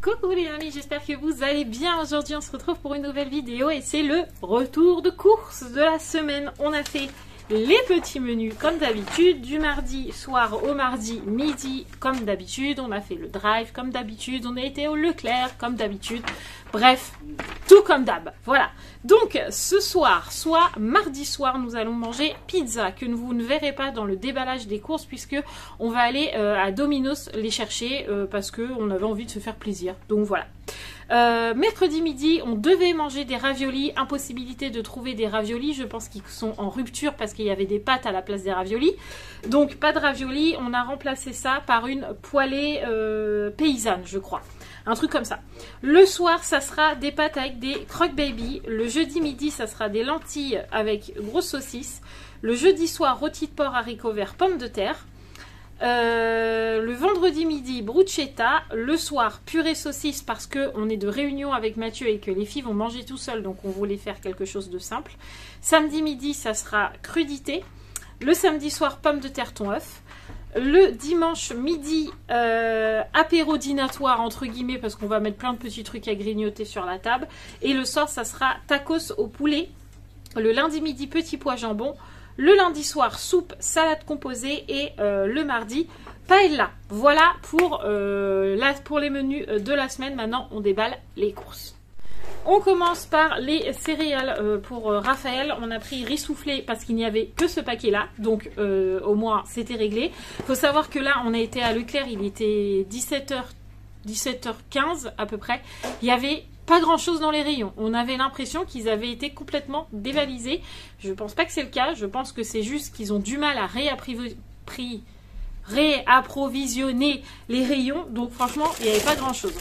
Coucou les amis, j'espère que vous allez bien. Aujourd'hui on se retrouve pour une nouvelle vidéo et c'est le retour de course de la semaine. On a fait les petits menus comme d'habitude, du mardi soir au mardi midi comme d'habitude. On a fait le drive comme d'habitude, on a été au Leclerc comme d'habitude. Bref, tout comme d'hab. Voilà. Donc ce soir, soit mardi soir, nous allons manger pizza que vous ne verrez pas dans le déballage des courses puisque on va aller à Domino's les chercher parce qu'on avait envie de se faire plaisir. Donc voilà. Mercredi midi, on devait manger des raviolis. Impossibilité de trouver des raviolis. Je pense qu'ils sont en rupture parce qu'il y avait des pâtes à la place des raviolis. Donc pas de raviolis. On a remplacé ça par une poêlée paysanne, je crois. Un truc comme ça. Le soir, ça sera des pâtes avec des croque baby. Le jeudi midi, ça sera des lentilles avec grosses saucisses. Le jeudi soir, rôti de porc, haricots verts, pommes de terre. Le vendredi midi, bruschetta. Le soir, purée saucisse parce qu'on est de réunion avec Mathieu et que les filles vont manger tout seules. Donc on voulait faire quelque chose de simple. Samedi midi, ça sera crudité. Le samedi soir, pommes de terre, thon, œuf. Le dimanche midi, apéro dînatoire entre guillemets parce qu'on va mettre plein de petits trucs à grignoter sur la table. Et le soir, ça sera tacos au poulet. Le lundi midi, petit pois jambon. Le lundi soir, soupe, salade composée. Et le mardi, paella. Voilà pour les menus de la semaine. Maintenant, on déballe les courses. On commence par les céréales pour Raphaël. On a pris riz soufflé parce qu'il n'y avait que ce paquet-là. Donc au moins c'était réglé. Il faut savoir que là on a été à Leclerc, il était 17h15 à peu près. Il y avait pas grand chose dans les rayons. On avait l'impression qu'ils avaient été complètement dévalisés. Je pense pas que c'est le cas. Je pense que c'est juste qu'ils ont du mal à réapprovisionner les rayons. Donc franchement il n'y avait pas grand chose.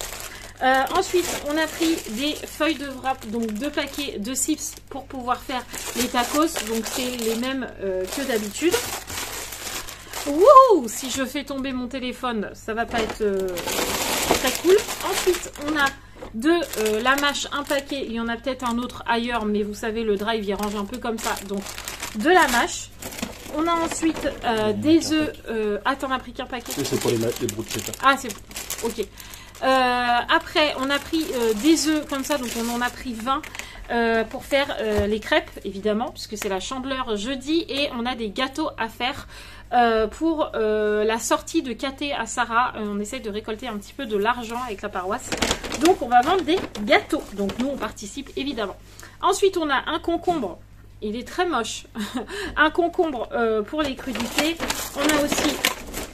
Ensuite, on a pris des feuilles de wrap, donc 2 paquets de chips pour pouvoir faire les tacos. Donc, c'est les mêmes que d'habitude. Wouhou! Si je fais tomber mon téléphone, ça va pas être très cool. Ensuite, on a de la mâche, un paquet. Il y en a peut-être un autre ailleurs, mais vous savez, le drive, il range un peu comme ça. Donc, de la mâche. On a ensuite des œufs. Attends, on a pris qu'un paquet. C'est pour les bruschetta. Ah, c'est ok. Après, on a pris des œufs comme ça, donc on en a pris 20 pour faire les crêpes, évidemment, puisque c'est la Chandeleur jeudi. Et on a des gâteaux à faire pour la sortie de Caté à Sarah. On essaye de récolter un petit peu de l'argent avec la paroisse. Donc, on va vendre des gâteaux. Donc, nous, on participe, évidemment. Ensuite, on a un concombre. Il est très moche. Un concombre pour les crudités. On a aussi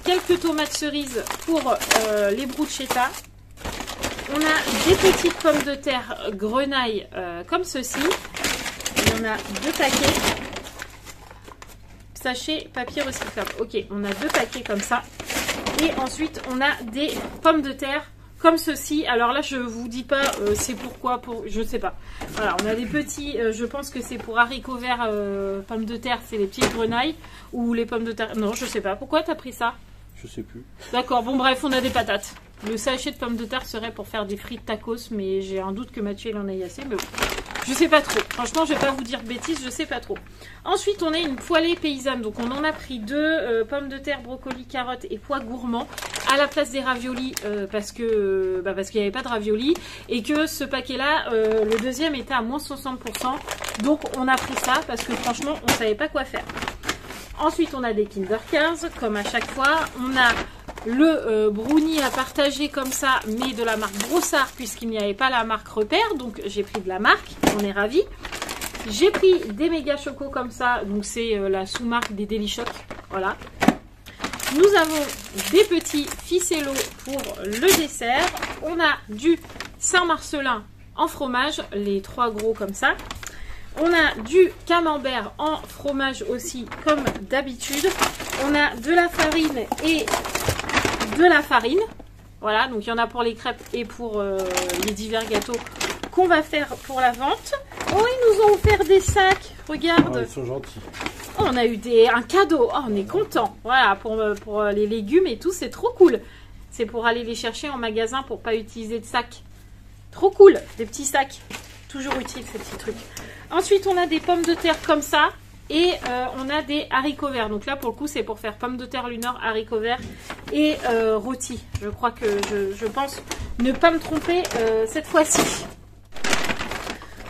quelques tomates cerises pour les bruschetta. On a des petites pommes de terre grenaille comme ceci. Il y en a 2 paquets. Sachet papier recyclable. Ok, on a 2 paquets comme ça. Et ensuite, on a des pommes de terre comme ceci. Alors là, je vous dis pas c'est pourquoi, je sais pas. Voilà, on a des petits, je pense que c'est pour haricots verts, pommes de terre, c'est les petites grenailles. Ou les pommes de terre, non, je sais pas. Pourquoi t'as pris ça? Je sais plus. D'accord, bon bref, on a des patates. Le sachet de pommes de terre serait pour faire des frites tacos, mais j'ai un doute que Mathieu il en ait assez. Mais bon, je sais pas trop. Franchement, je vais pas vous dire de bêtises, je sais pas trop. Ensuite, on a une poêlée paysanne. Donc, on en a pris 2 pommes de terre, brocolis, carottes et pois gourmands à la place des raviolis parce qu'il n'y avait pas de raviolis et que ce paquet-là, le deuxième était à moins 60%. Donc, on a pris ça parce que franchement, on savait pas quoi faire. Ensuite, on a des Kinder 15, comme à chaque fois. On a le brownie à partager comme ça, mais de la marque Brossard, puisqu'il n'y avait pas la marque Repère. Donc, j'ai pris de la marque. On est ravis. J'ai pris des méga chocos comme ça. Donc, c'est la sous-marque des Delichoc. Voilà. Nous avons des petits ficellos pour le dessert. On a du Saint-Marcelin en fromage, les 3 gros comme ça. On a du camembert en fromage aussi, comme d'habitude. On a de la farine et de la farine. Voilà, donc il y en a pour les crêpes et pour les divers gâteaux qu'on va faire pour la vente. Oh, ils nous ont offert des sacs. Regarde. Oh, ils sont gentils. Oh, on a eu un cadeau. Oh, on est content. Voilà, pour les légumes et tout, c'est trop cool. C'est pour aller les chercher en magasin pour pas utiliser de sacs. Trop cool, des petits sacs. Toujours utile ces petits trucs. Ensuite, on a des pommes de terre comme ça. Et on a des haricots verts. Donc là, pour le coup, c'est pour faire pommes de terre lunaire, haricots verts et rôtis. Je crois que je pense ne pas me tromper cette fois-ci.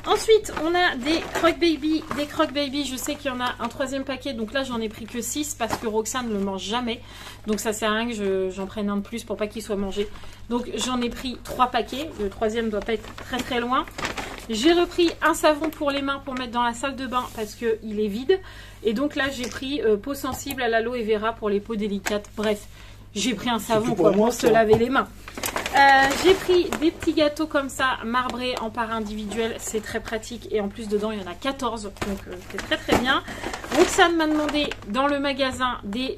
Ensuite, on a des Croque Baby. Des Croque Baby, je sais qu'il y en a un troisième paquet. Donc là, j'en ai pris que 6 parce que Roxane ne le mange jamais. Donc ça sert à rien que j'en prenne un de plus pour pas qu'il soit mangé. Donc j'en ai pris 3 paquets. Le troisième ne doit pas être très très loin. J'ai repris un savon pour les mains pour mettre dans la salle de bain parce qu'il est vide. Et donc là, j'ai pris peau sensible à l'aloe vera pour les peaux délicates. Bref, j'ai pris un savon pour se laver les mains. J'ai pris des petits gâteaux comme ça, marbrés en part individuelle, c'est très pratique et en plus dedans il y en a 14, donc c'est très très bien. Roxane m'a demandé dans le magasin des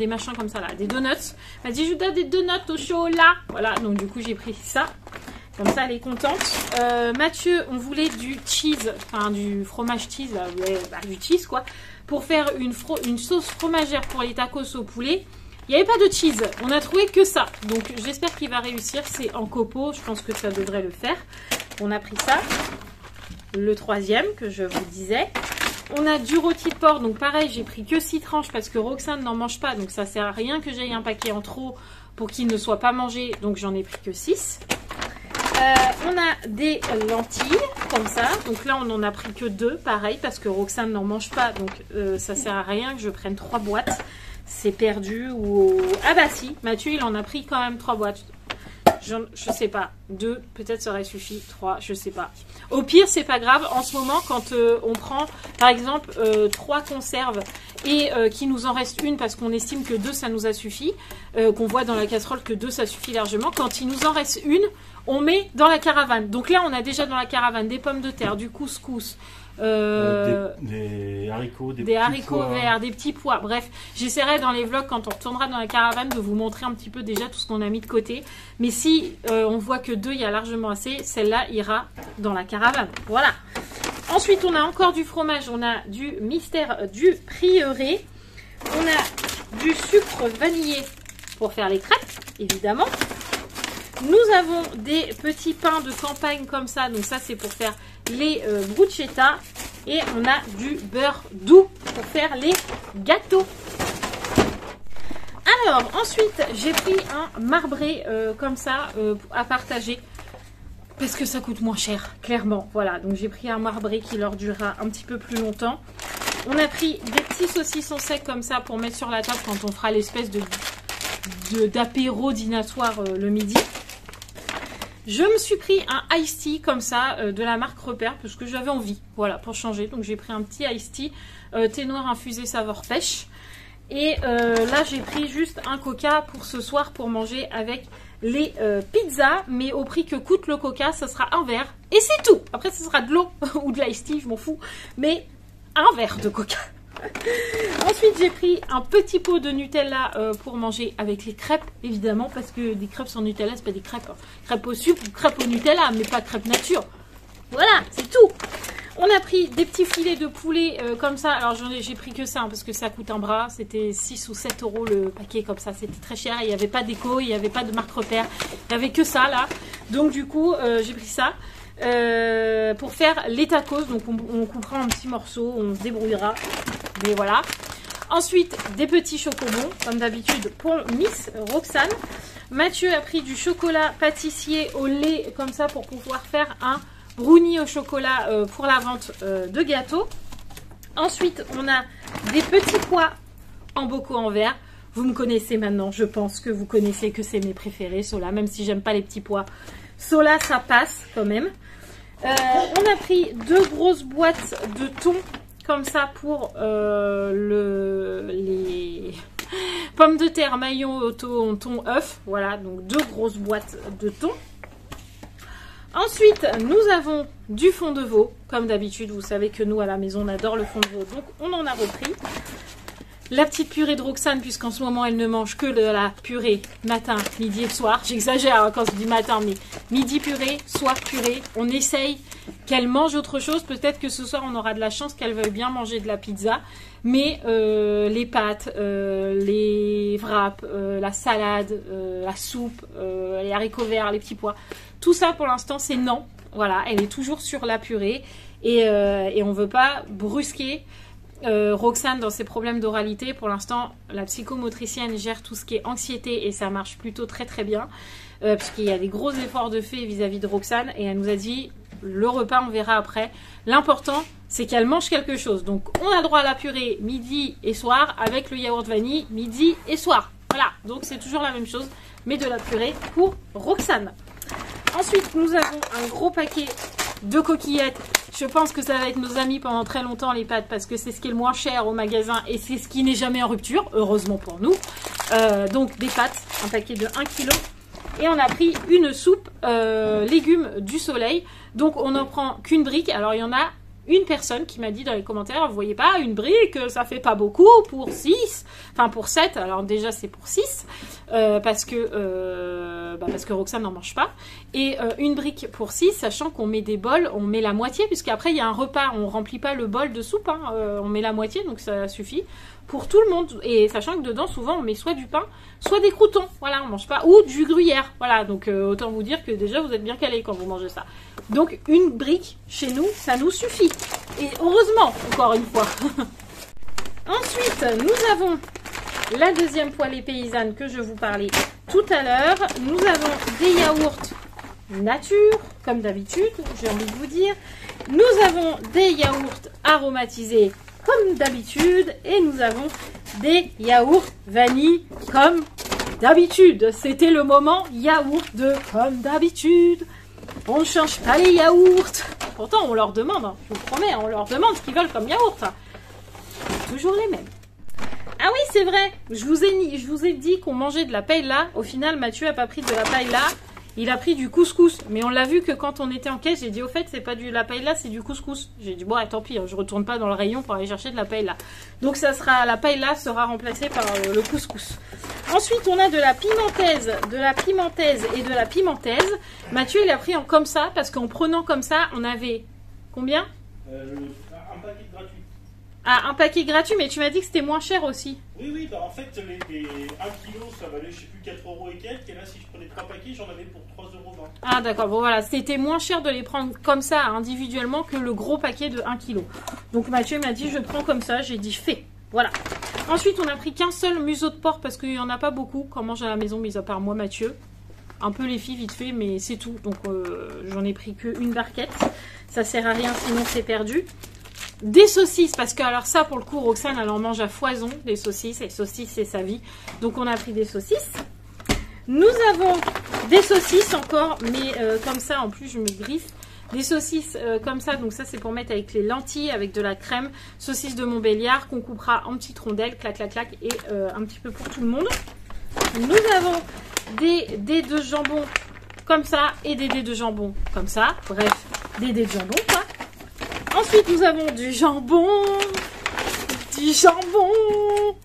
machins comme ça là, des donuts. Elle m'a dit je vous donne des donuts au chocolat, voilà, donc du coup j'ai pris ça, comme ça elle est contente. Mathieu, on voulait du cheese, enfin du fromage cheese, là, du cheese quoi, pour faire une sauce fromagère pour les tacos au poulet. Il n'y avait pas de cheese, on a trouvé que ça. Donc j'espère qu'il va réussir, c'est en copeaux, je pense que ça devrait le faire. On a pris ça, le troisième que je vous disais. On a du rôti de porc, donc pareil, j'ai pris que 6 tranches parce que Roxane n'en mange pas. Donc ça sert à rien que j'aille un paquet en trop pour qu'il ne soit pas mangé, donc j'en ai pris que 6. On a des lentilles comme ça, donc là on n'en a pris que 2, pareil, parce que Roxane n'en mange pas, donc ça sert à rien que je prenne 3 boîtes. C'est perdu ou... Ah bah si, Mathieu il en a pris quand même 3 boîtes. Je sais pas, 2 peut-être ça aurait suffi, 3 je sais pas. Au pire c'est pas grave, en ce moment quand on prend par exemple 3 conserves et qu'il nous en reste une parce qu'on estime que 2 ça nous a suffi, qu'on voit dans la casserole que 2 ça suffit largement, quand il nous en reste une, on met dans la caravane. Donc là on a déjà dans la caravane des pommes de terre, du couscous, des haricots, des haricots verts, des petits pois. Bref, j'essaierai dans les vlogs quand on retournera dans la caravane de vous montrer un petit peu déjà tout ce qu'on a mis de côté. Mais si on voit que 2, il y a largement assez, celle-là ira dans la caravane. Voilà. Ensuite, on a encore du fromage. On a du mystère du prieuré. On a du sucre vanillé pour faire les crêpes, évidemment. Nous avons des petits pains de campagne comme ça. Donc ça, c'est pour faire les bruschetta. Et on a du beurre doux pour faire les gâteaux. Alors, ensuite, j'ai pris un marbré comme ça à partager. Parce que ça coûte moins cher, clairement. Voilà, donc j'ai pris un marbré qui leur durera un petit peu plus longtemps. On a pris des petits saucissons secs comme ça pour mettre sur la table quand on fera l'espèce d'apéro dînatoire le midi. Je me suis pris un iced tea comme ça de la marque Repère parce que j'avais envie, voilà, pour changer. Donc j'ai pris un petit iced tea thé noir infusé saveur pêche. Et là j'ai pris juste un coca pour ce soir pour manger avec les pizzas. Mais au prix que coûte le coca, ce sera un verre et c'est tout. Après ce sera de l'eau ou de l'iced tea, je m'en fous. Mais un verre de coca. Ensuite j'ai pris un petit pot de Nutella pour manger avec les crêpes évidemment, parce que des crêpes sans Nutella c'est pas des crêpes, hein. Crêpes au sucre ou crêpes au Nutella, mais pas crêpes nature. Voilà, c'est tout. On a pris des petits filets de poulet comme ça. Alors j'ai pris que ça hein, parce que ça coûte un bras. C'était 6 ou 7 € le paquet comme ça. C'était très cher. Il n'y avait pas d'éco, il n'y avait pas de marque Repère. Il n'y avait que ça là. Donc du coup j'ai pris ça. Pour faire les tacos, donc on coupera en petits morceaux, on se débrouillera, mais voilà. Ensuite des petits chocobons comme d'habitude pour Miss Roxane. Mathieu a pris du chocolat pâtissier au lait comme ça pour pouvoir faire un brownie au chocolat pour la vente de gâteaux. Ensuite on a des petits pois en bocaux en verre. Vous me connaissez maintenant, je pense que vous connaissez que c'est mes préférés, ceux-là, même si j'aime pas les petits pois. Ceux-là, ça passe quand même. On a pris 2 grosses boîtes de thon comme ça pour les pommes de terre, maillot, thon, œuf. Voilà, donc 2 grosses boîtes de thon. Ensuite, nous avons du fond de veau. Comme d'habitude, vous savez que nous, à la maison, on adore le fond de veau. Donc, on en a repris. La petite purée de Roxane, puisqu'en ce moment, elle ne mange que de la purée matin, midi et soir. J'exagère hein, quand je dis matin, mais midi purée, soir purée. On essaye qu'elle mange autre chose. Peut-être que ce soir, on aura de la chance qu'elle veuille bien manger de la pizza. Mais les pâtes, les wraps, la salade, la soupe, les haricots verts, les petits pois, tout ça pour l'instant, c'est non. Voilà, elle est toujours sur la purée et on ne veut pas brusquer Roxane, dans ses problèmes d'oralité, pour l'instant, la psychomotricienne gère tout ce qui est anxiété et ça marche plutôt très très bien. Puisqu'il y a des gros efforts de fait vis-à-vis de Roxane et elle nous a dit, le repas on verra après. L'important, c'est qu'elle mange quelque chose. Donc on a droit à la purée midi et soir avec le yaourt vanille midi et soir. Voilà, donc c'est toujours la même chose, mais de la purée pour Roxane. Ensuite, nous avons un gros paquet de coquillettes. Je pense que ça va être nos amis pendant très longtemps, les pâtes, parce que c'est ce qui est le moins cher au magasin et c'est ce qui n'est jamais en rupture, heureusement pour nous. Donc des pâtes, un paquet de 1 kg. Et on a pris une soupe légumes du soleil. Donc on n'en prend qu'une brique. Alors il y en a une personne qui m'a dit dans les commentaires, vous voyez pas, une brique, ça fait pas beaucoup pour 6, enfin pour 7, alors déjà c'est pour 6, parce que Roxane n'en mange pas, et une brique pour 6, sachant qu'on met des bols, on met la moitié, puisqu'après il y a un repas, on remplit pas le bol de soupe, hein, on met la moitié, donc ça suffit pour tout le monde, et sachant que dedans souvent on met soit du pain, soit des croûtons, voilà, on mange pas, ou du gruyère, voilà, donc autant vous dire que déjà vous êtes bien calés quand vous mangez ça. Donc une brique chez nous, ça nous suffit. Et heureusement, encore une fois. Ensuite, nous avons la deuxième poêlée paysanne que je vous parlais tout à l'heure. Nous avons des yaourts nature, comme d'habitude, j'ai envie de vous dire. Nous avons des yaourts aromatisés, comme d'habitude. Et nous avons des yaourts vanille, comme d'habitude. C'était le moment yaourt de comme d'habitude. On ne change pas les yaourts. Pourtant, on leur demande, hein, je vous promets, on leur demande ce qu'ils veulent comme yaourt. Toujours les mêmes. Ah oui, c'est vrai. Je vous ai dit qu'on mangeait de la paella. Au final, Mathieu n'a pas pris de la paella. Il a pris du couscous. Mais on l'a vu que quand on était en caisse, j'ai dit au fait, c'est pas de la paella, c'est du couscous. J'ai dit bon, tant pis, je retourne pas dans le rayon pour aller chercher de la paella. Donc la paella sera remplacée par le couscous. Ensuite, on a de la pimentaise et de la pimentaise. Mathieu, il a pris en comme ça, parce qu'en prenant comme ça, on avait combien? Un paquet gratuit. Ah, un paquet gratuit, mais tu m'as dit que c'était moins cher aussi. Oui, bah en fait, les 1 kg, ça valait, je sais plus, 4 € et quelques. Et là, si je prenais 3 paquets, j'en avais pour 3,20 €. Ah, d'accord. Bon, voilà. C'était moins cher de les prendre comme ça, individuellement, que le gros paquet de 1 kg. Donc, Mathieu m'a dit, je prends comme ça. J'ai dit, fait. Voilà. Ensuite, on a pris qu'un seul museau de porc parce qu'il n'y en a pas beaucoup qu'on mange à la maison, mis à part moi, Mathieu. Un peu les filles, vite fait, mais c'est tout. Donc, j'en ai pris qu'une barquette. Ça sert à rien, sinon c'est perdu. Des saucisses, parce que alors ça, pour le coup, Roxane, elle en mange à foison, des saucisses. Et saucisses, c'est sa vie. Donc, on a pris des saucisses. Nous avons des saucisses encore, mais comme ça, en plus, je me griffe. Des saucisses comme ça, donc ça c'est pour mettre avec les lentilles, avec de la crème, saucisses de Montbéliard qu'on coupera en petites rondelles, clac clac clac, et un petit peu pour tout le monde. Nous avons des dés de jambon comme ça, et des dés de jambon comme ça, bref, des dés de jambon quoi. Ensuite nous avons du jambon,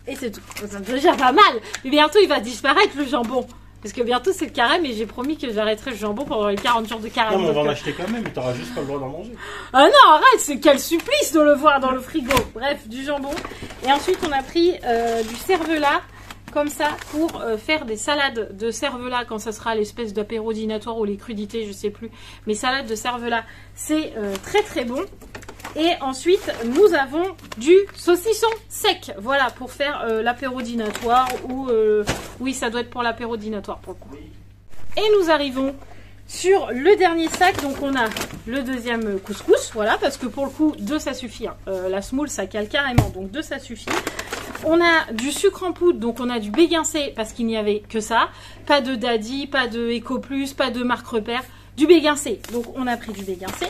et c'est tout, c'est déjà pas mal, mais bientôt il va disparaître le jambon. Parce que bientôt c'est le carême et j'ai promis que j'arrêterai le jambon pendant les 40 jours de carême. Non, mais on va en acheter quand même, mais t'auras juste pas le droit d'en manger. Ah non, arrête, c'est quel supplice de le voir dans le frigo. Bref, du jambon. Et ensuite, on a pris du cervelas, comme ça, pour faire des salades de cervelas quand ça sera l'espèce d'apéro dînatoire ou les crudités, je sais plus. Mais salade de cervelas, c'est très très bon. Et ensuite, nous avons du saucisson sec. Voilà, pour faire l'apéro dînatoire ou... oui, ça doit être pour l'apéro dînatoire, pour le coup. Et nous arrivons sur le dernier sac. Donc, on a le deuxième couscous. Voilà, parce que pour le coup, 2, ça suffit. Hein. La semoule, ça cale carrément. Donc, 2, ça suffit. On a du sucre en poudre. Donc, on a du béguincé, parce qu'il n'y avait que ça. Pas de Daddy, pas de Eco Plus, pas de marque repère. Du béguincé. Donc, on a pris du béguincé.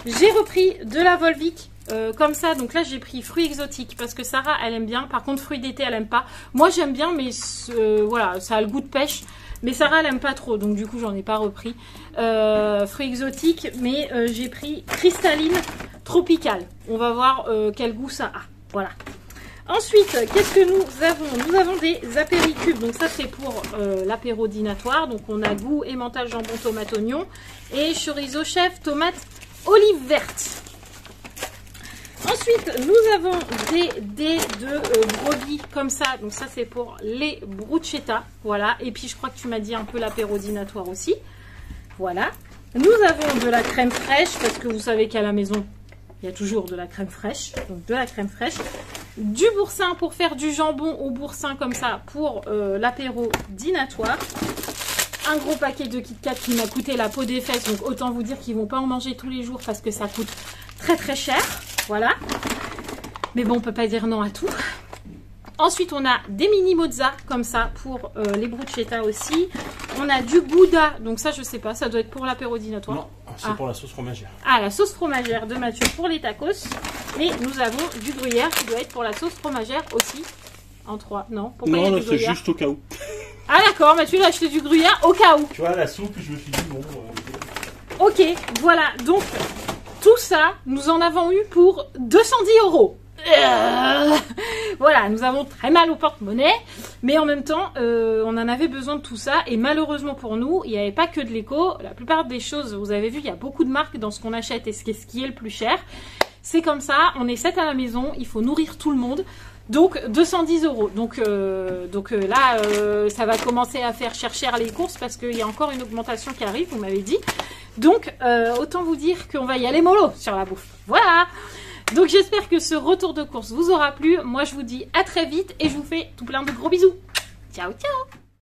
J'ai repris de la Volvic comme ça. Donc là, j'ai pris fruits exotiques parce que Sarah, elle aime bien. Par contre, fruits d'été, elle aime pas. Moi, j'aime bien, mais voilà, ça a le goût de pêche. Mais Sarah, elle aime pas trop. Donc du coup, j'en ai pas repris. Fruits exotiques, mais j'ai pris cristalline tropicale. On va voir quel goût ça a. Voilà. Ensuite, qu'est-ce que nous avons? Nous avons des apéricubes. Donc ça, c'est pour l'apéro dînatoire. Donc on a goût, emmental, jambon, tomate, oignon. Et chorizo chef, tomate, olive verte. Ensuite, nous avons des dés de brebis comme ça. Donc ça, c'est pour les bruschetta. Voilà. Et puis, je crois que tu m'as dit un peu l'apéro dînatoire aussi. Voilà. Nous avons de la crème fraîche parce que vous savez qu'à la maison, Il y a toujours de la crème fraîche, donc de la crème fraîche. Du boursin pour faire du jambon au boursin comme ça pour l'apéro dînatoire. Un gros paquet de Kit Kat qui m'a coûté la peau des fesses, donc autant vous dire qu'ils vont pas en manger tous les jours parce que ça coûte très très cher. Voilà. Mais bon, on peut pas dire non à tout. Ensuite, on a des mini mozza comme ça pour les bruschetta aussi. On a du gouda, donc ça je sais pas, ça doit être pour l'apéro dînatoire. Non, c'est pour la sauce fromagère. Ah, la sauce fromagère de Mathieu pour les tacos. Et nous avons du gruyère qui doit être pour la sauce fromagère aussi. En 3, non? Pourquoi il y a du c'est gruyère? juste au cas où. Ah d'accord, Mathieu il a acheté du gruyère au cas où. Tu vois, la soupe, je me suis dit, bon... Ok, voilà, donc tout ça, nous en avons eu pour 210 €. Voilà, nous avons très mal au porte-monnaie, mais en même temps, on en avait besoin de tout ça, et malheureusement pour nous, il n'y avait pas que de l'éco. La plupart des choses, vous avez vu, il y a beaucoup de marques dans ce qu'on achète et ce qui est le plus cher. C'est comme ça, on est 7 à la maison, il faut nourrir tout le monde. Donc 210 €. Donc là, ça va commencer à faire cher les courses parce qu'il y a encore une augmentation qui arrive, vous m'avez dit. Donc autant vous dire qu'on va y aller mollo sur la bouffe. Voilà. Donc j'espère que ce retour de course vous aura plu. Moi je vous dis à très vite et je vous fais tout plein de gros bisous. Ciao ciao.